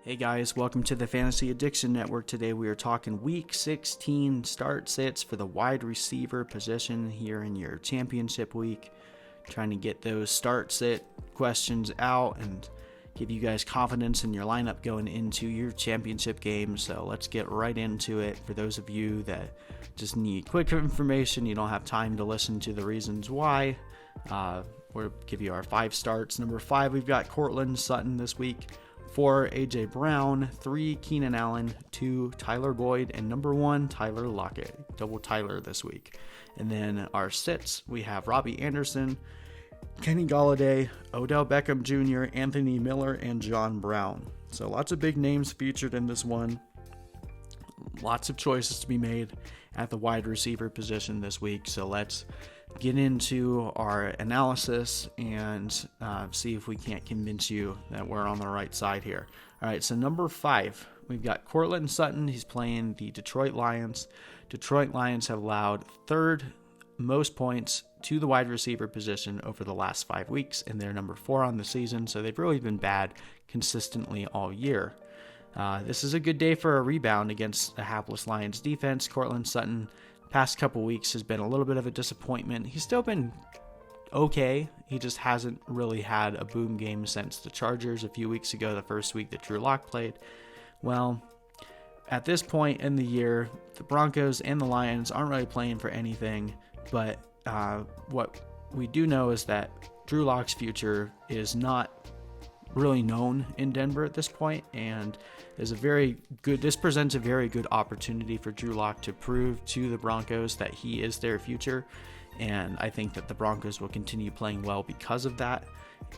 Hey guys, welcome to the Fantasy Addiction Network. Today we are talking Week 16 start sits for the wide receiver position here in your championship week. Trying to get those start sit questions out and give you guys confidence in your lineup going into your championship game. So let's get right into it. For those of you that just need quick information, you don't have time to listen to the reasons why, we'll give you our 5 starts. Number 5, we've got Courtland Sutton this week. 4, A.J. Brown. 3, Keenan Allen. 2, Tyler Boyd. And number 1, Tyler Lockett. Double Tyler this week. And then our sits, we have Robby Anderson, Kenny Golladay, Odell Beckham Jr., Anthony Miller, and John Brown. So lots of big names featured in this one. Lots of choices to be made at the wide receiver position this week. So let's get into our analysis and see if we can't convince you that we're on the right side here. All right, so number 5, we've got Courtland Sutton. He's playing the Detroit Lions. Detroit Lions have allowed 3rd most points to the wide receiver position over the last 5 weeks, and they're number 4 on the season, so they've really been bad consistently all year. This is a good day for a rebound against a hapless Lions defense. Courtland Sutton past couple weeks has been a little bit of a disappointment. He's still been okay. He just hasn't really had a boom game since the Chargers a few weeks ago, the first week that Drew Lock played. Well, at this point in the year, the Broncos and the Lions aren't really playing for anything, but what we do know is that Drew Lock's future is not really known in Denver at this point, and this presents a very good opportunity for Drew Lock to prove to the Broncos that he is their future, and I think that the Broncos will continue playing well because of that.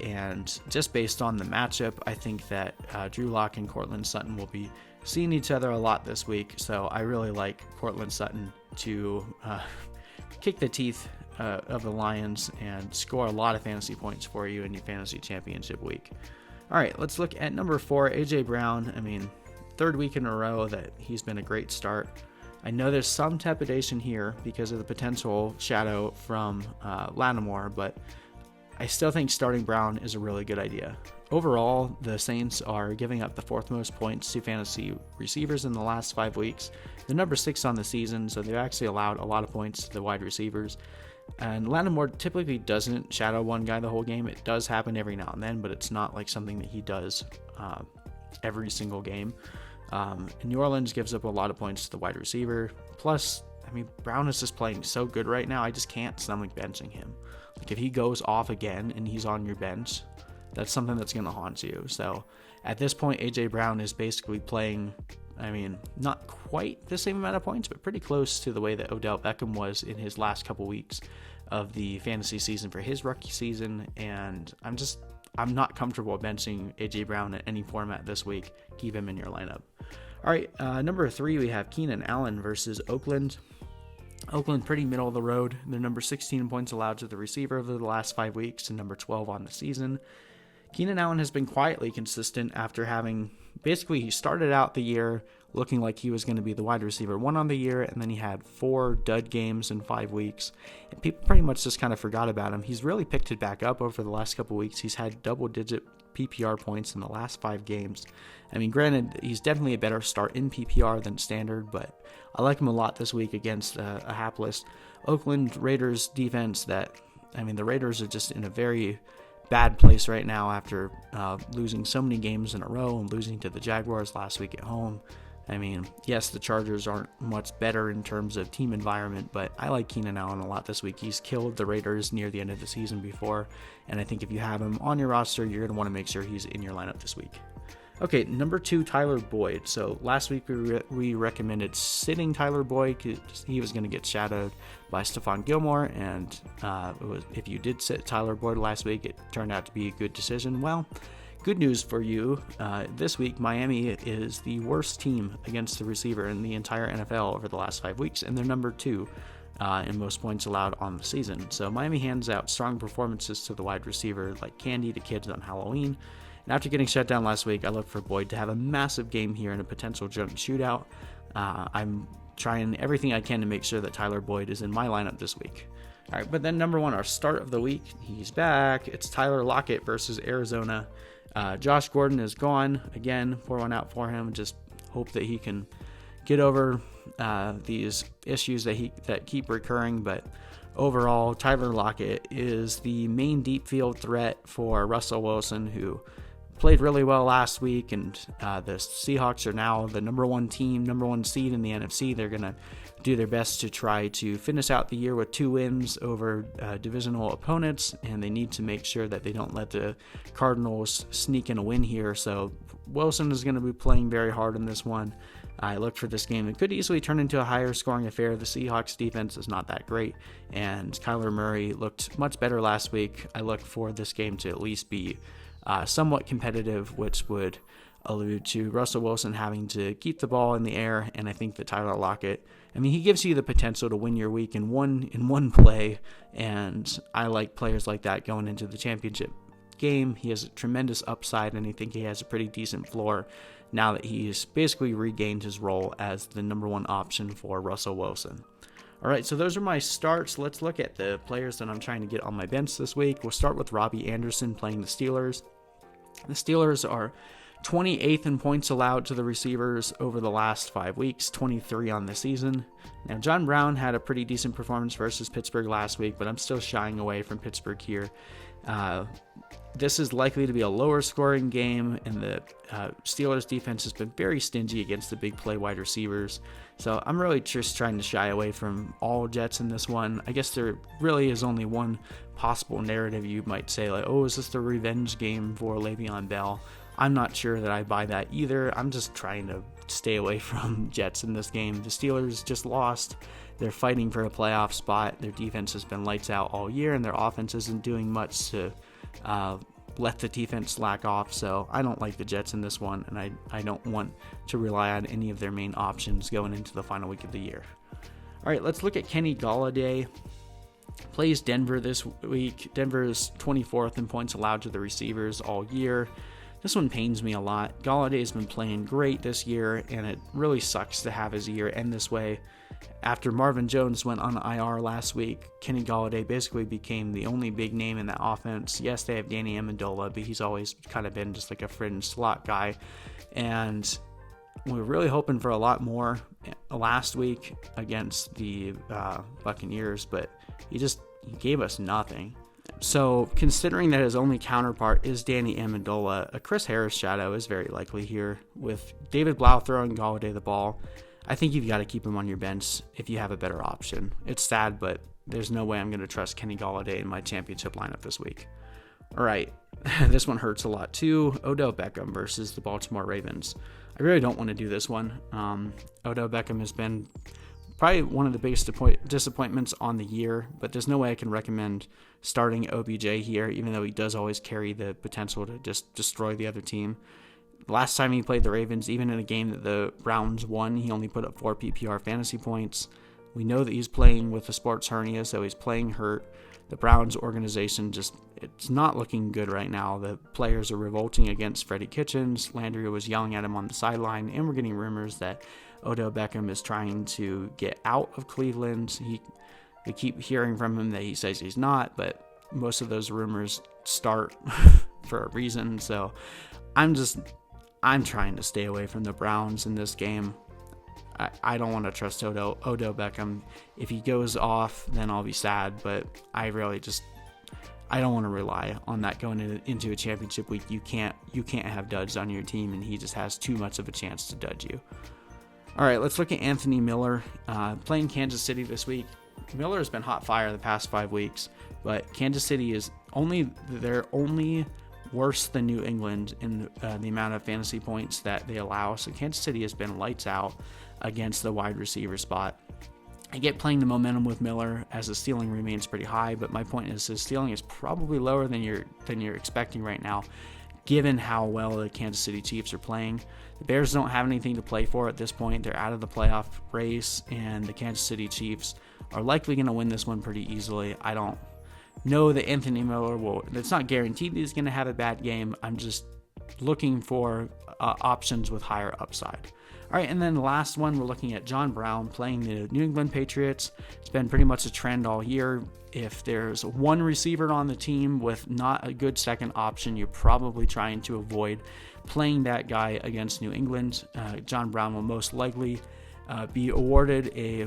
And just based on the matchup, I think that Drew Lock and Courtland Sutton will be seeing each other a lot this week, so I really like Courtland Sutton to kick the teeth of the Lions and score a lot of fantasy points for you in your fantasy championship week. All right, let's look at number 4, A.J. Brown. 3rd week in a row that he's been a great start. I know there's some trepidation here because of the potential shadow from Lattimore, but I still think starting Brown is a really good idea. Overall, the Saints are giving up the 4th most points to fantasy receivers in the last 5 weeks. They're number 6 on the season, so they've actually allowed a lot of points to the wide receivers. And Lattimore typically doesn't shadow one guy the whole game. It does happen every now and then, but it's not like something that he does every single game. And New Orleans gives up a lot of points to the wide receiver. Plus, Brown is just playing so good right now, I just can't stomach benching him. Like, if he goes off again and he's on your bench, that's something that's going to haunt you. So at this point, A.J. Brown is basically playing, not quite the same amount of points, but pretty close to the way that Odell Beckham was in his last couple weeks of the fantasy season for his rookie season. And I'm not comfortable benching A.J. Brown in any format this week. Keep him in your lineup. All right, number 3, we have Keenan Allen versus Oakland. Oakland pretty middle of the road. They're number 16 points allowed to the receiver over the last 5 weeks and number 12 on the season. Keenan Allen has been quietly consistent after he started out the year looking like he was going to be the wide receiver 1 on the year, and then he had 4 dud games in 5 weeks, and people pretty much just kind of forgot about him. He's really picked it back up over the last couple weeks. He's had double-digit PPR points in the last 5 games. Granted, he's definitely a better start in PPR than standard, but I like him a lot this week against a hapless Oakland Raiders defense the Raiders are just in a very bad place right now after losing so many games in a row and losing to the Jaguars last week at home. Yes, the Chargers aren't much better in terms of team environment, but I like Keenan Allen a lot this week. He's killed the Raiders near the end of the season before, and I think if you have him on your roster, you're going to want to make sure he's in your lineup this week. Okay, number 2, Tyler Boyd. So last week we recommended sitting Tyler Boyd because he was going to get shadowed by Stephon Gilmore, and if you did sit Tyler Boyd last week, it turned out to be a good decision. Well, good news for you. This week, Miami is the worst team against the receiver in the entire NFL over the last 5 weeks, and they're number 2 in most points allowed on the season. So Miami hands out strong performances to the wide receiver like candy to kids on Halloween. And after getting shut down last week, I look for Boyd to have a massive game here in a potential junk shootout. I'm trying everything I can to make sure that Tyler Boyd is in my lineup this week. All right, but then number 1, our start of the week, he's back. It's Tyler Lockett versus Arizona. Josh Gordon is gone again. Pour one out for him. Just hope that he can get over these issues that keep recurring. But overall, Tyler Lockett is the main deep field threat for Russell Wilson, who played really well last week, and the Seahawks are now the number one seed in the NFC. They're going to do their best to try to finish out the year with 2 wins over divisional opponents, and they need to make sure that they don't let the Cardinals sneak in a win here. So Wilson is going to be playing very hard in this one. I look for this game. It could easily turn into a higher scoring affair. The Seahawks defense is not that great, and Kyler Murray looked much better last week. I look for this game to at least be somewhat competitive, which would allude to Russell Wilson having to keep the ball in the air. And I think that Tyler Lockett, he gives you the potential to win your week in one play, and I like players like that going into the championship game. He has a tremendous upside, and I think he has a pretty decent floor now that he's basically regained his role as the number one option for Russell Wilson. All right, so those are my starts. Let's look at the players that I'm trying to get on my bench this week. We'll start with Robbie Anderson playing the Steelers. The Steelers are 28th in points allowed to the receivers over the last 5 weeks, 23 on the season. Now, John Brown had a pretty decent performance versus Pittsburgh last week, but I'm still shying away from Pittsburgh here. This is likely to be a lower scoring game, and the Steelers defense has been very stingy against the big play wide receivers. So I'm really just trying to shy away from all Jets in this one. I guess there really is only one possible narrative you might say, like, oh, is this the revenge game for Le'Veon Bell? I'm not sure that I buy that either. I'm just trying to stay away from Jets in this game. The Steelers just lost. They're fighting for a playoff spot. Their defense has been lights out all year, and their offense isn't doing much to let the defense slack off. So I don't like the Jets in this one, and I don't want to rely on any of their main options going into the final week of the year. All right, let's look at Kenny Golladay. Plays Denver this week. Denver is 24th in points allowed to the receivers all year. This one pains me a lot. Golladay has been playing great this year, and it really sucks to have his year end this way. After Marvin Jones went on IR last week, Kenny Golladay basically became the only big name in that offense. Yes, they have Danny Amendola, but he's always kind of been just like a fringe slot guy. And we were really hoping for a lot more last week against the Buccaneers, but he gave us nothing. So, considering that his only counterpart is Danny Amendola, a Chris Harris shadow is very likely here. With David Blau throwing Golladay the ball, I think you've got to keep him on your bench if you have a better option. It's sad, but there's no way I'm going to trust Kenny Golladay in my championship lineup this week. All right, this one hurts a lot too. Odell Beckham versus the Baltimore Ravens. I really don't want to do this one. Odell Beckham has been probably one of the biggest disappointments on the year, but there's no way I can recommend starting OBJ here, even though he does always carry the potential to just destroy the other team. Last time he played the Ravens, even in a game that the Browns won, he only put up 4 PPR fantasy points. We know that he's playing with a sports hernia, so he's playing hurt. The Browns organization it's not looking good right now. The players are revolting against Freddie Kitchens. Landry was yelling at him on the sideline, and we're getting rumors that Odell Beckham is trying to get out of Cleveland. We keep hearing from him that he says he's not, but most of those rumors start for a reason. So I'm trying to stay away from the Browns in this game. I don't want to trust Odell Beckham. If he goes off, then I'll be sad, but I don't want to rely on that going into a championship week. You can't have duds on your team, and he just has too much of a chance to dud you. All right, let's look at Anthony Miller playing Kansas City this week. Miller has been hot fire the past 5 weeks, but Kansas City is only worse than New England in the amount of fantasy points that they allow. So Kansas City has been lights out against the wide receiver spot. I get playing the momentum with Miller as his ceiling remains pretty high, but my point is his ceiling is probably lower than you're expecting right now, given how well the Kansas City Chiefs are playing. The Bears don't have anything to play for at this point. They're out of the playoff race, and the Kansas City Chiefs are likely going to win this one pretty easily. I don't know that Anthony Miller will. It's not guaranteed that he's going to have a bad game. I'm just looking for options with higher upside. All right, and then the last one, we're looking at John Brown playing the New England Patriots. It's been pretty much a trend all year. If there's one receiver on the team with not a good second option, you're probably trying to avoid playing that guy against New England. John Brown will most likely be awarded a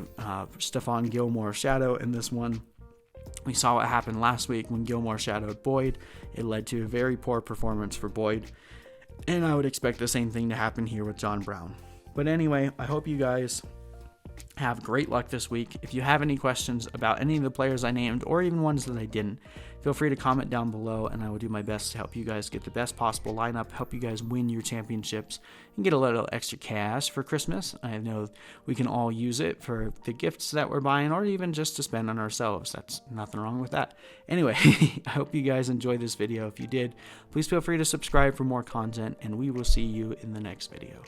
Stephon Gilmore shadow in this one. We saw what happened last week when Gilmore shadowed Boyd. It led to a very poor performance for Boyd, and I would expect the same thing to happen here with John Brown. But anyway, I hope you guys have great luck this week. If you have any questions about any of the players I named, or even ones that I didn't, feel free to comment down below, and I will do my best to help you guys get the best possible lineup, help you guys win your championships, and get a little extra cash for Christmas. I know we can all use it for the gifts that we're buying, or even just to spend on ourselves. That's nothing wrong with that. Anyway, I hope you guys enjoyed this video. If you did, please feel free to subscribe for more content, and we will see you in the next video.